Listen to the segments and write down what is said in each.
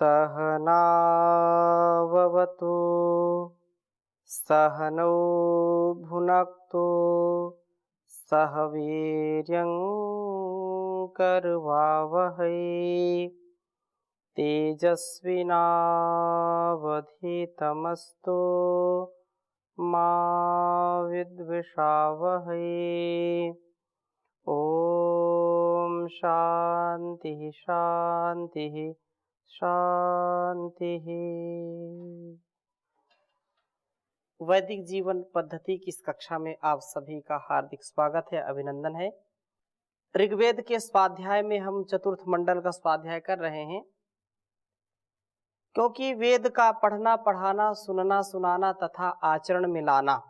सहनाववतु सहनौ भुनक्तु सह वीर्यं करवावहै तेजस्विनावधीतमस्तु मा विद्विषावहै। ओम शांति शांति शांति। वैदिक जीवन पद्धति की इस कक्षा में आप सभी का हार्दिक स्वागत है, अभिनंदन है। ऋग्वेद के स्वाध्याय में हम चतुर्थ मंडल का स्वाध्याय कर रहे हैं, क्योंकि वेद का पढ़ना पढ़ाना, सुनना सुनाना तथा आचरण में लाना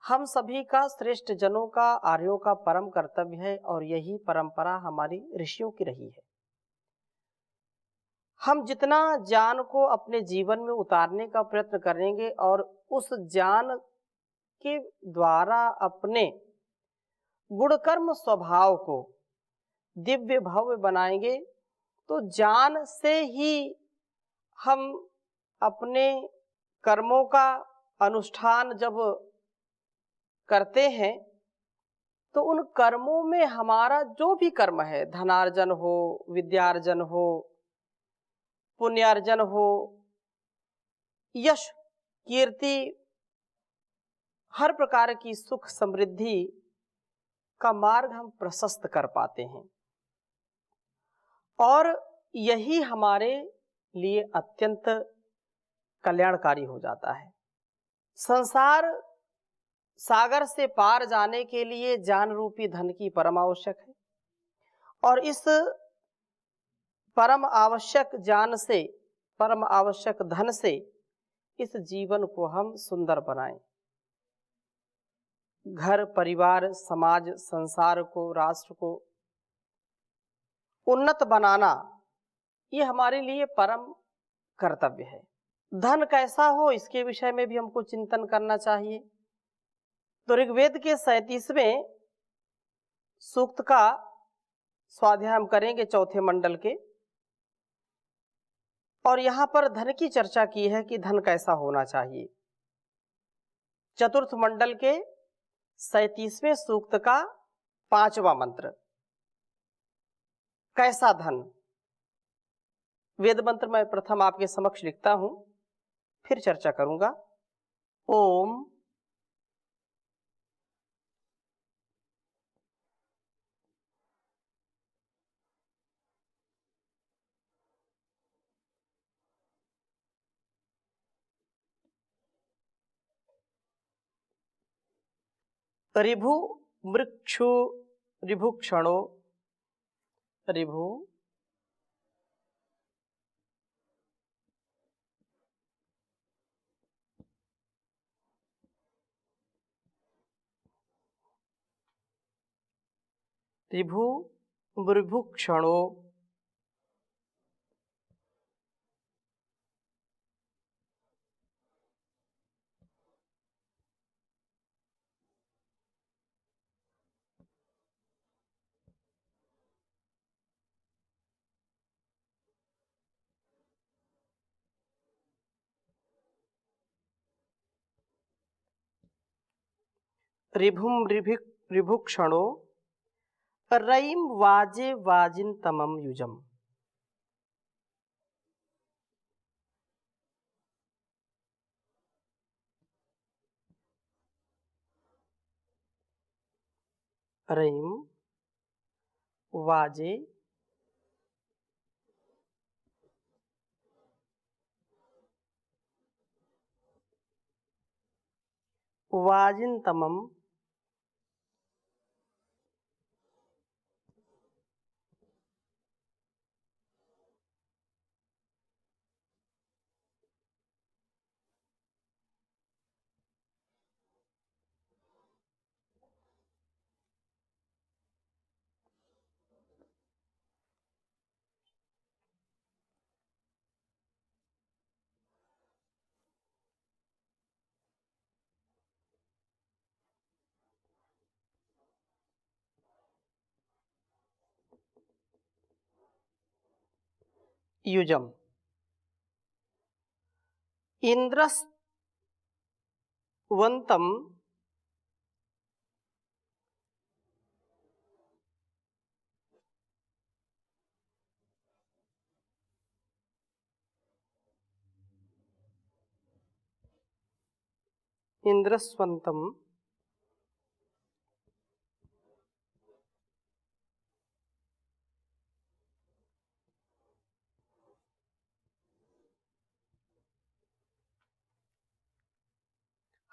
हम सभी का, श्रेष्ठ जनों का, आर्यों का परम कर्तव्य है और यही परंपरा हमारी ऋषियों की रही है। हम जितना ज्ञान को अपने जीवन में उतारने का प्रयत्न करेंगे और उस ज्ञान के द्वारा अपने गुणकर्म स्वभाव को दिव्य भव्य बनाएंगे, तो ज्ञान से ही हम अपने कर्मों का अनुष्ठान जब करते हैं तो उन कर्मों में हमारा जो भी कर्म है, धनार्जन हो, विद्यार्जन हो, पुण्यार्जन हो, यश कीर्ति, हर प्रकार की सुख समृद्धि का मार्ग हम प्रशस्त कर पाते हैं और यही हमारे लिए अत्यंत कल्याणकारी हो जाता है। संसार सागर से पार जाने के लिए ज्ञान रूपी धन की परम आवश्यक है और इस परम आवश्यक ज्ञान से, परम आवश्यक धन से इस जीवन को हम सुंदर बनाएं। घर, परिवार, समाज, संसार को, राष्ट्र को उन्नत बनाना ये हमारे लिए परम कर्तव्य है। धन कैसा हो, इसके विषय में भी हमको चिंतन करना चाहिए। तो ऋग्वेद के 37वें सूक्त का स्वाध्याय हम करेंगे, चौथे मंडल के, और यहां पर धन की चर्चा की है कि धन कैसा होना चाहिए। चतुर्थ मंडल के 37वें सूक्त का 5वां मंत्र, कैसा धन। वेद मंत्र मैं प्रथम आपके समक्ष लिखता हूं, फिर चर्चा करूंगा। ओम ऋभु मृक्षु ऋभुक्षणो ऋभु ऋभु ऋभुक्षणो ऋभुम ऋभुक्षणो रईम वाजे वाजिन तमम युजम। रईम वाजे वाजिन तमम युजम। इंद्रस्वंतम इंद्रस्वंतम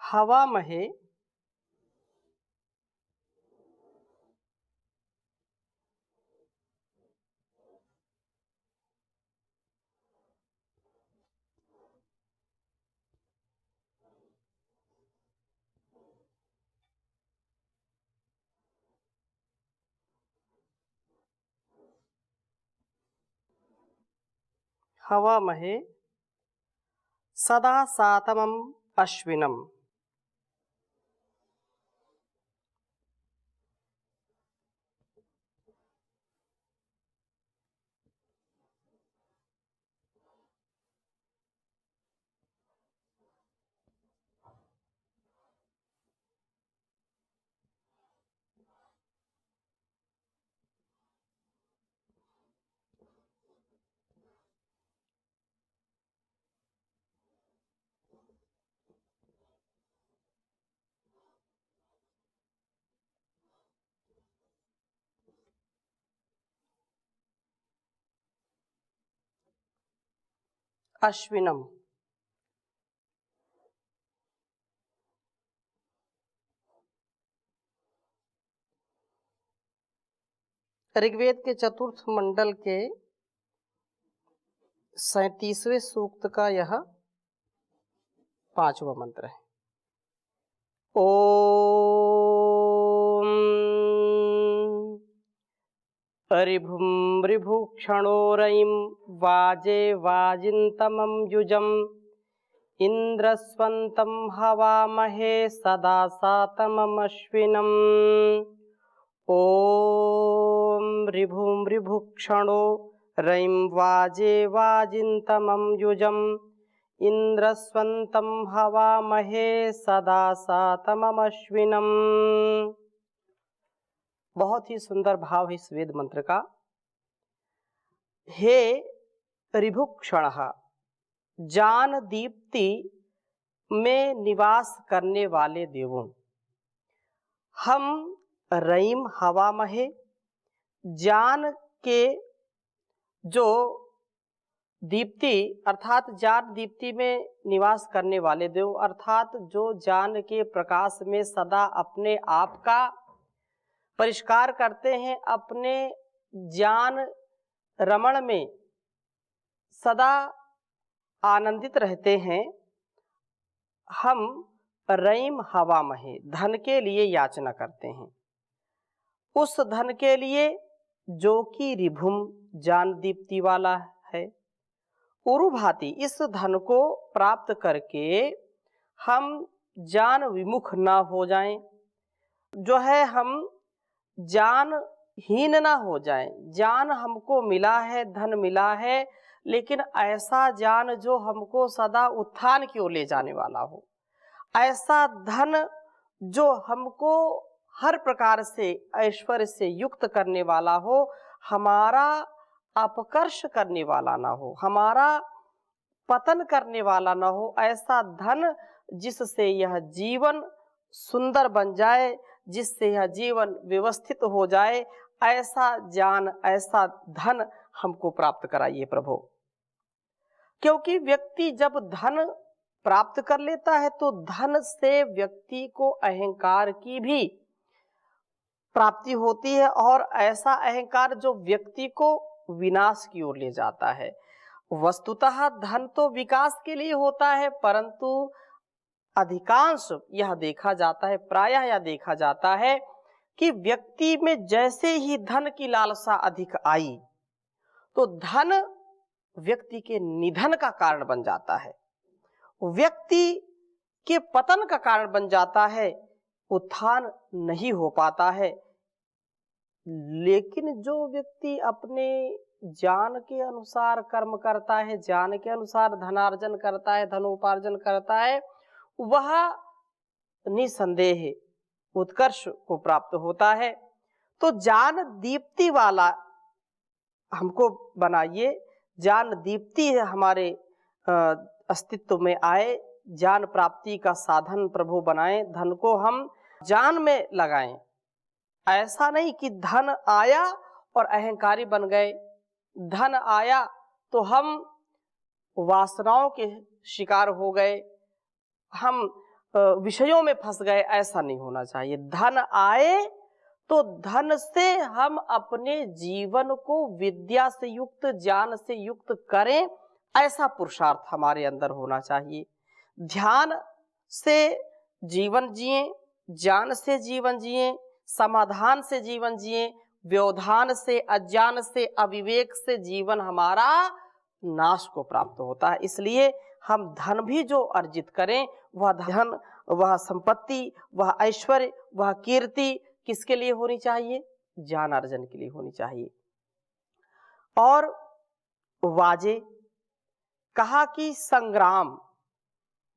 हवामहे हवामहे सदा सातमम अश्विनम। अश्विनम ऋग्वेद के चतुर्थ मंडल के 37वें सूक्त का यह 5वां मंत्र है। ओम ऋभुं ऋभुक्षणो रयिं वाजे वाजिन्तमं युजम् इंद्रस्वन्तं हवामहे सदा सातममश्विनम्। ओम ऋभुं ऋभुक्षणो रयिं वाजे वाजिन्तमं युजम् इंद्रस्वन्तं हवामहे सदा सातममश्विनम्। बहुत ही सुंदर भाव है इस वेद मंत्र का। हे ऋभुक्षण, जान दीप्ति में निवास करने वाले देवों, हम रईम हवामहे, जान के जो दीप्ति अर्थात जान दीप्ति में निवास करने वाले देव अर्थात जो जान के प्रकाश में सदा अपने आप का परिष्कार करते हैं, अपने ज्ञान रमण में सदा आनंदित रहते हैं, हम रईम हवामहे धन के लिए याचना करते हैं। उस धन के लिए जो कि ऋभुम जान दीप्ति वाला है, उरुभाति इस धन को प्राप्त करके हम जान विमुख ना हो जाएं, जो है हम जानहीन ना हो जाएं। ज्ञान हमको मिला है, धन मिला है, लेकिन ऐसा ज्ञान जो हमको सदा उत्थान की ओर ले जाने वाला हो, ऐसा धन जो हमको हर प्रकार से ऐश्वर्य से युक्त करने वाला हो, हमारा अपकर्ष करने वाला ना हो, हमारा पतन करने वाला ना हो, ऐसा धन जिससे यह जीवन सुंदर बन जाए, जिससे यह जीवन व्यवस्थित हो जाए, ऐसा ज्ञान ऐसा धन हमको प्राप्त कराइए प्रभु। क्योंकि व्यक्ति जब धन प्राप्त कर लेता है तो धन से व्यक्ति को अहंकार की भी प्राप्ति होती है, और ऐसा अहंकार जो व्यक्ति को विनाश की ओर ले जाता है। वस्तुतः धन तो विकास के लिए होता है, परंतु अधिकांश यह देखा जाता है, प्रायः यह देखा जाता है कि व्यक्ति में जैसे ही धन की लालसा अधिक आई तो धन व्यक्ति के निधन का कारण बन जाता है, व्यक्ति के पतन का कारण बन जाता है, उत्थान नहीं हो पाता है। लेकिन जो व्यक्ति अपने ज्ञान के अनुसार कर्म करता है, ज्ञान के अनुसार धनार्जन करता है, धनोपार्जन करता है, वह निसंदेह उत्कर्ष को प्राप्त होता है। तो ज्ञान दीप्ति वाला हमको बनाइए, ज्ञान दीप्ति हमारे अस्तित्व में आए, ज्ञान प्राप्ति का साधन प्रभु बनाएं, धन को हम ज्ञान में लगाएं। ऐसा नहीं कि धन आया और अहंकारी बन गए, धन आया तो हम वासनाओं के शिकार हो गए, हम विषयों में फंस गए। ऐसा नहीं होना चाहिए। धन आए तो धन से हम अपने जीवन को विद्या से युक्त, ज्ञान से युक्त करें, ऐसा पुरुषार्थ हमारे अंदर होना चाहिए। ध्यान से जीवन जिए, ज्ञान से जीवन जिए, समाधान से जीवन जिए, व्यवधान से, अज्ञान से, अविवेक से जीवन हमारा नाश को प्राप्त होता है। इसलिए हम धन भी जो अर्जित करें, वह धन, वह संपत्ति, वह ऐश्वर्य, वह कीर्ति किसके लिए होनी चाहिए? ज्ञान अर्जन के लिए होनी चाहिए। और वाजे कहा कि संग्राम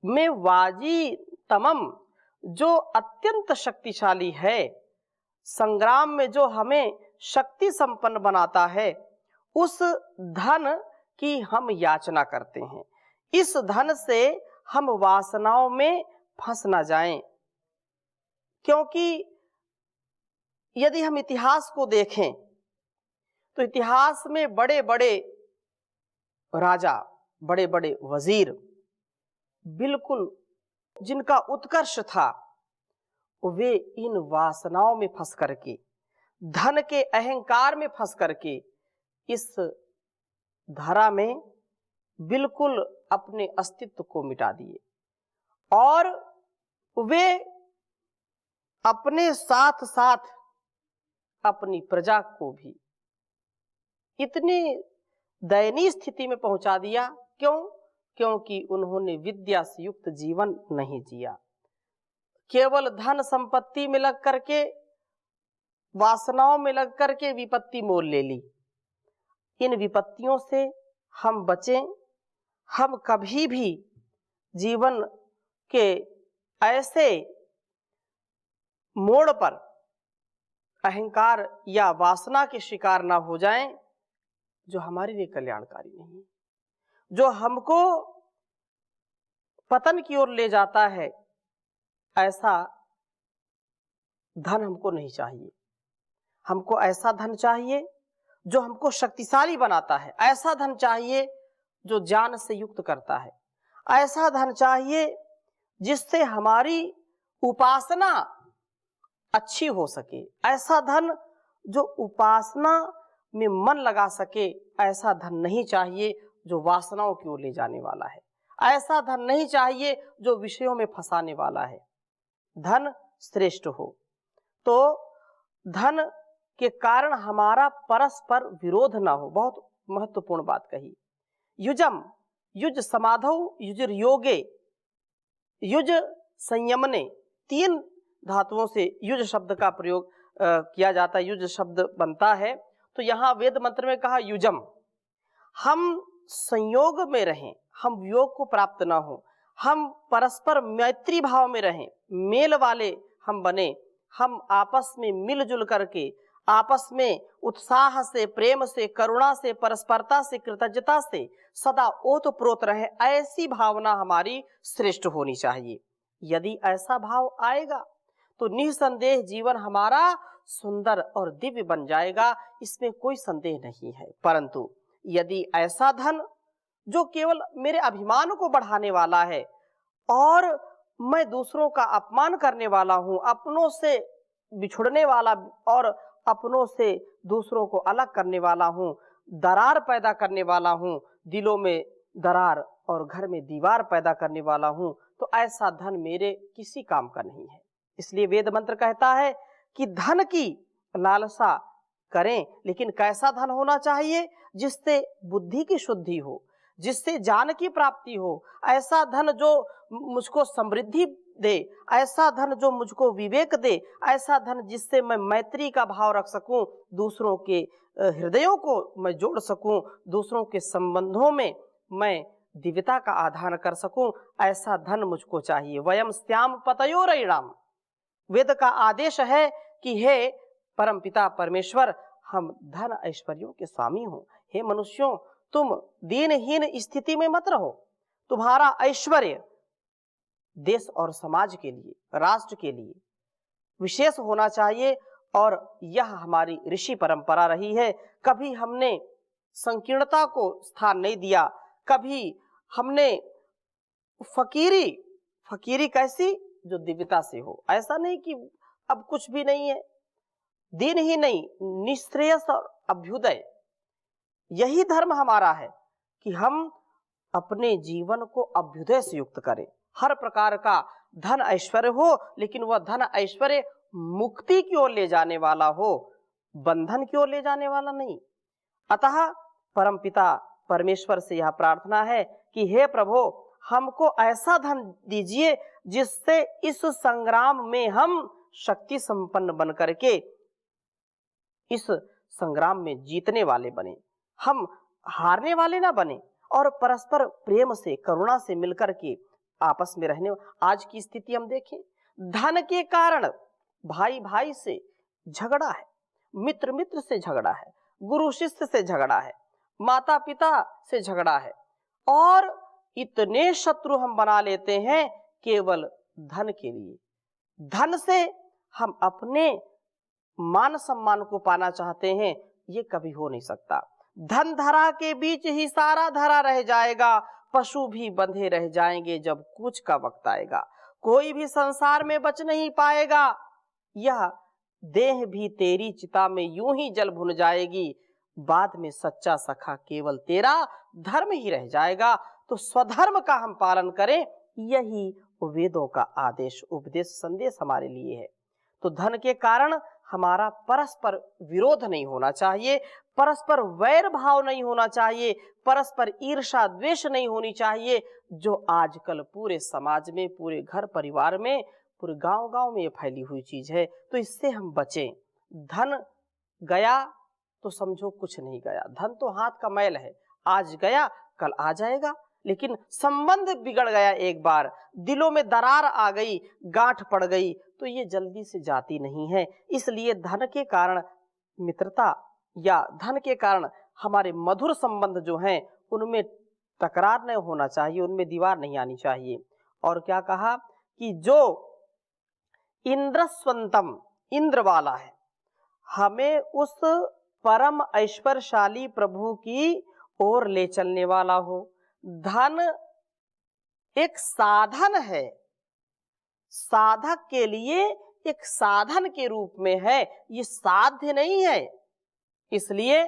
में वाजी तमम जो अत्यंत शक्तिशाली है, संग्राम में जो हमें शक्ति संपन्न बनाता है, उस धन की हम याचना करते हैं। इस धन से हम वासनाओं में फंस ना जाएं, क्योंकि यदि हम इतिहास को देखें तो इतिहास में बड़े बड़े राजा, बड़े बड़े वजीर, बिल्कुल जिनका उत्कर्ष था, वे इन वासनाओं में फंस करके, धन के अहंकार में फंस करके इस धरा में बिल्कुल अपने अस्तित्व को मिटा दिए, और वे अपने साथ साथ अपनी प्रजा को भी इतनी दयनीय स्थिति में पहुंचा दिया। क्यों? क्योंकि उन्होंने विद्या से युक्त जीवन नहीं जिया। केवल धन संपत्ति में लग करके, वासनाओं में लग करके विपत्ति मोल ले ली। इन विपत्तियों से हम बचें। हम कभी भी जीवन के ऐसे मोड़ पर अहंकार या वासना के शिकार ना हो जाएं जो हमारे लिए कल्याणकारी नहीं है, जो हमको पतन की ओर ले जाता है। ऐसा धन हमको नहीं चाहिए। हमको ऐसा धन चाहिए जो हमको शक्तिशाली बनाता है, ऐसा धन चाहिए जो ज्ञान से युक्त करता है, ऐसा धन चाहिए जिससे हमारी उपासना अच्छी हो सके, ऐसा धन जो उपासना में मन लगा सके। ऐसा धन नहीं चाहिए जो वासनाओं की ओर ले जाने वाला है, ऐसा धन नहीं चाहिए जो विषयों में फंसाने वाला है। धन श्रेष्ठ हो तो धन के कारण हमारा परस्पर विरोध ना हो। बहुत महत्वपूर्ण बात कही। युजम, युज समाधौ, युजर योगे, युज संयमने, तीन धातुओं से युज शब्द का प्रयोग किया जाता है, युज शब्द बनता है। तो यहाँ वेद मंत्र में कहा युजम, हम संयोग में रहें, हम वियोग को प्राप्त ना हो, हम परस्पर मैत्री भाव में रहें, मेल वाले हम बने, हम आपस में मिलजुल करके, आपस में उत्साह से, प्रेम से, करुणा से, परस्परता से, कृतज्ञता से सदा ओतप्रोत रहे। ऐसी भावना हमारी श्रेष्ठ होनी चाहिए। यदि ऐसा भाव आएगा तो निसंदेह जीवन हमारा सुंदर और दिव्य बन जाएगा, इसमें कोई संदेह नहीं है। परंतु यदि ऐसा धन जो केवल मेरे अभिमान को बढ़ाने वाला है और मैं दूसरों का अपमान करने वाला हूं, अपनों से बिछुड़ने वाला और अपनों से दूसरों को अलग करने वाला हूं, दरार पैदा करने वाला हूं, दिलों में दरार और घर में दीवार पैदा करने वाला हूं, तो ऐसा धन मेरे किसी काम का नहीं है। इसलिए वेद मंत्र कहता है कि धन की लालसा करें, लेकिन कैसा धन होना चाहिए? जिससे बुद्धि की शुद्धि हो, जिससे ज्ञान की प्राप्ति हो, ऐसा धन जो मुझको समृद्धि दे, ऐसा धन जो मुझको विवेक दे, ऐसा धन जिससे मैं मैत्री का भाव रख सकूं, दूसरों के हृदयों को मैं जोड़ सकूं, दूसरों के संबंधों में मैं दिव्यता का आधान कर सकूं, ऐसा धन मुझको चाहिए। वयम स्याम पतयोरयिणाम, वेद का आदेश है कि हे परमपिता परमेश्वर, हम धन ऐश्वर्यों के स्वामी हो। हे मनुष्यों, तुम दीनहीन स्थिति में मत रहो। तुम्हारा ऐश्वर्य देश और समाज के लिए, राष्ट्र के लिए विशेष होना चाहिए। और यह हमारी ऋषि परंपरा रही है। कभी हमने संकीर्णता को स्थान नहीं दिया, कभी हमने फकीरी कैसी, जो दिव्यता से हो। ऐसा नहीं कि अब कुछ भी नहीं है, दिन ही नहीं, निश्रेयस और अभ्युदय, यही धर्म हमारा है कि हम अपने जीवन को अभ्युदय से युक्त करें। हर प्रकार का धन ऐश्वर्य हो, लेकिन वह धन ऐश्वर्य मुक्ति की ओर ले जाने वाला हो, बंधन की ओर ले जाने वाला नहीं। अतः परमपिता परमेश्वर से यह प्रार्थना है कि हे प्रभु, हमको ऐसा धन दीजिए जिससे इस संग्राम में हम शक्ति संपन्न बन करके इस संग्राम में जीतने वाले बने, हम हारने वाले ना बने, और परस्पर प्रेम से, करुणा से मिलकर के आपस में रहने। आज की स्थिति हम देखें, धन के कारण भाई भाई से झगड़ा है, मित्र मित्र से झगड़ा है, गुरु शिष्य से झगड़ा है, माता पिता से झगड़ा है, और इतने शत्रु हम बना लेते हैं केवल धन के लिए। धन से हम अपने मान सम्मान को पाना चाहते हैं, ये कभी हो नहीं सकता। धन धरा के बीच ही सारा धरा रह जाएगा, पशु भी बंधे रह जाएंगे जब कूच का वक्त आएगा। कोई भी संसार में बच नहीं पाएगा, यह देह भी तेरी चिता में यूं ही जल भुन जाएगी। बाद में सच्चा सखा केवल तेरा धर्म ही रह जाएगा। तो स्वधर्म का हम पालन करें, यही वेदों का आदेश, उपदेश, संदेश हमारे लिए है। तो धन के कारण हमारा परस्पर विरोध नहीं होना चाहिए, परस्पर वैर भाव नहीं होना चाहिए, परस्पर ईर्षा द्वेष नहीं होनी चाहिए, जो आजकल पूरे समाज में, पूरे घर परिवार में, पूरे गांव गांव में ये फैली हुई चीज है। तो इससे हम बचें। धन गया तो समझो कुछ नहीं गया, धन तो हाथ का मैल है, आज गया कल आ जाएगा। लेकिन संबंध बिगड़ गया, एक बार दिलों में दरार आ गई, गांठ पड़ गई, तो ये जल्दी से जाती नहीं है। इसलिए धन के कारण मित्रता या धन के कारण हमारे मधुर संबंध जो हैं, उनमें तकरार नहीं होना चाहिए, उनमें दीवार नहीं आनी चाहिए। और क्या कहा कि जो इंद्रस्वंतम, इंद्र वाला है, हमें उस परम ऐश्वर्यशाली प्रभु की ओर ले चलने वाला हो। धन एक साधन है, साधक के लिए एक साधन के रूप में है, ये साध्य नहीं है। इसलिए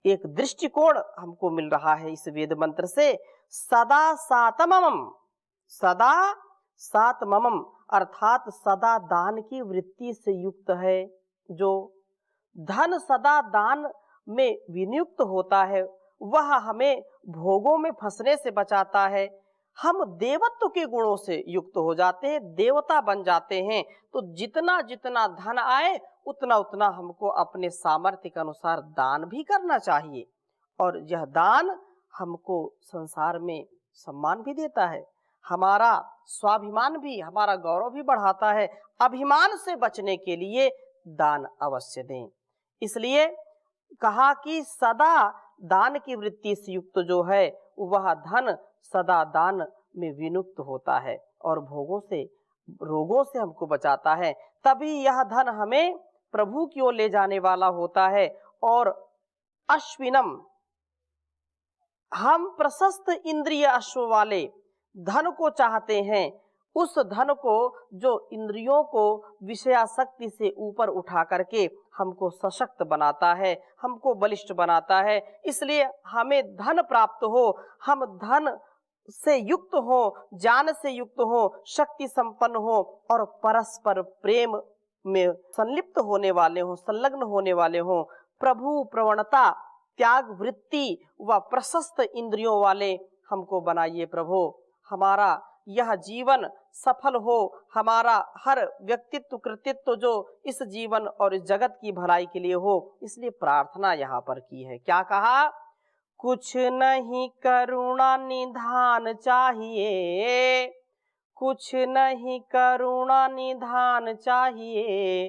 एक दृष्टिकोण हमको मिल रहा है इस वेद मंत्र से, सदा सातमम, सदा सातमम, अर्थात सदा दान की वृत्ति से युक्त है। जो धन सदा दान में विनियुक्त होता है, वह हमें भोगों में फंसने से बचाता है। हम देवत्व के गुणों से युक्त हो जाते हैं, देवता बन जाते हैं। तो जितना जितना धन आए, उतना उतना हमको अपने सामर्थ्य के अनुसार दान भी करना चाहिए। और यह दान हमको संसार में सम्मान भी देता है, हमारा स्वाभिमान भी, हमारा गौरव भी बढ़ाता है। अभिमान से बचने के लिए दान अवश्य दें। इसलिए कहा कि सदा दान की वृत्ति से युक्त जो है, वह धन सदा दान में विनुक्त होता है और भोगों से, रोगों से हमको बचाता है। तभी यह धन हमें प्रभु की ओर ले जाने वाला होता है। और अश्विनम, हम प्रशस्त इंद्रिय अश्व वाले धन को चाहते हैं, उस धन को जो इंद्रियों को विषयासक्ति से ऊपर उठा करके हमको सशक्त बनाता है, हमको बलिष्ठ बनाता है। इसलिए हमें धन प्राप्त हो, हम धन से युक्त हो, ज्ञान से युक्त हो, शक्ति संपन्न हो, और परस्पर प्रेम में संलिप्त होने वाले हो, संलग्न होने वाले हो। प्रभु प्रवणता त्याग वृत्ति व प्रशस्त इंद्रियों वाले हमको बनाइए प्रभु। हमारा यह जीवन सफल हो, हमारा हर व्यक्तित्व कृतित्व जो इस जीवन और इस जगत की भलाई के लिए हो, इसलिए प्रार्थना यहाँ पर की है। क्या कहा? कुछ नहीं करुणा निधान चाहिए, कुछ नहीं करुणा निधान चाहिए,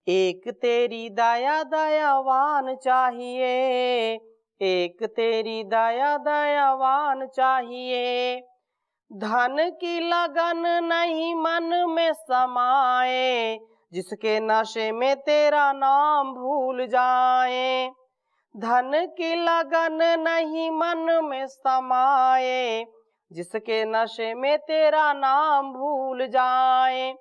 एक तेरी दया दयावान चाहिए, एक तेरी दया दयावान चाहिए। धन की लगन नहीं मन में समाए, जिसके नशे में तेरा नाम भूल जाए। धन की लगन नहीं मन में समाए, जिसके नशे में तेरा नाम भूल जाए।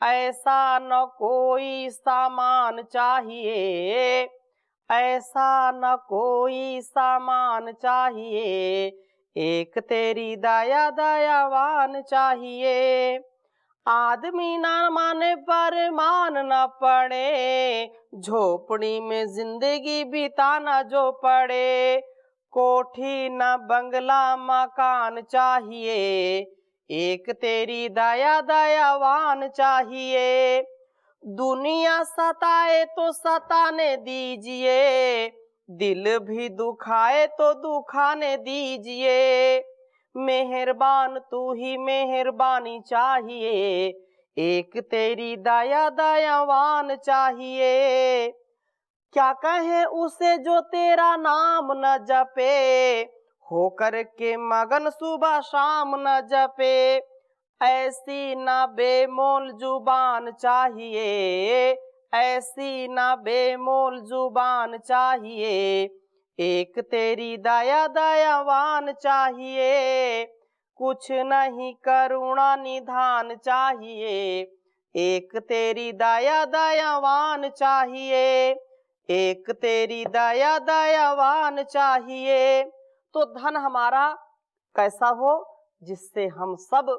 ऐसा न कोई सामान चाहिए, ऐसा न कोई सामान चाहिए, एक तेरी दया दयावान चाहिए। आदमी ना माने पर मान न पड़े, झोपड़ी में जिंदगी बिताना जो पड़े। कोठी न बंगला मकान चाहिए, एक तेरी दया दयावान चाहिए। दुनिया सताए तो सताने दीजिए, दिल भी दुखाए तो दुखाने दीजिए। मेहरबान तू ही मेहरबानी चाहिए, एक तेरी दया दयावान चाहिए। क्या कहे उसे जो तेरा नाम न जपे, होकर के मगन सुबह शाम न जपे। ऐसी ना बेमोल जुबान चाहिए, ऐसी ना बेमोल जुबान चाहिए, एक तेरी दया दयावान चाहिए। कुछ नहीं करुणा निधान चाहिए, एक तेरी दया दयावान चाहिए, एक तेरी दया दयावान चाहिए। तो धन हमारा कैसा हो, जिससे हम सब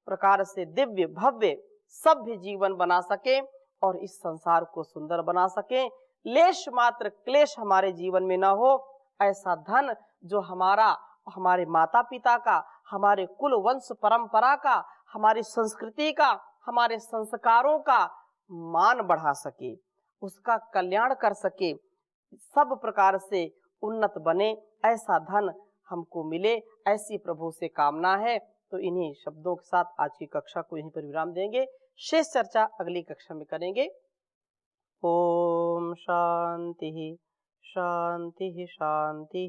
प्रकार से दिव्य भव्य सभ्य जीवन बना सके और इस संसार को सुंदर बना सके। लेश मात्र क्लेश हमारे जीवन में न हो, ऐसा धन जो हमारा, हमारे माता पिता का, हमारे कुल वंश परंपरा का, हमारी संस्कृति का, हमारे संस्कारों का मान बढ़ा सके, उसका कल्याण कर सके, सब प्रकार से उन्नत बने, ऐसा धन हमको मिले, ऐसी प्रभु से कामना है। तो इन्हीं शब्दों के साथ आज की कक्षा को यहीं पर विराम देंगे। शेष चर्चा अगली कक्षा में करेंगे। ओम शांति शांति शांति।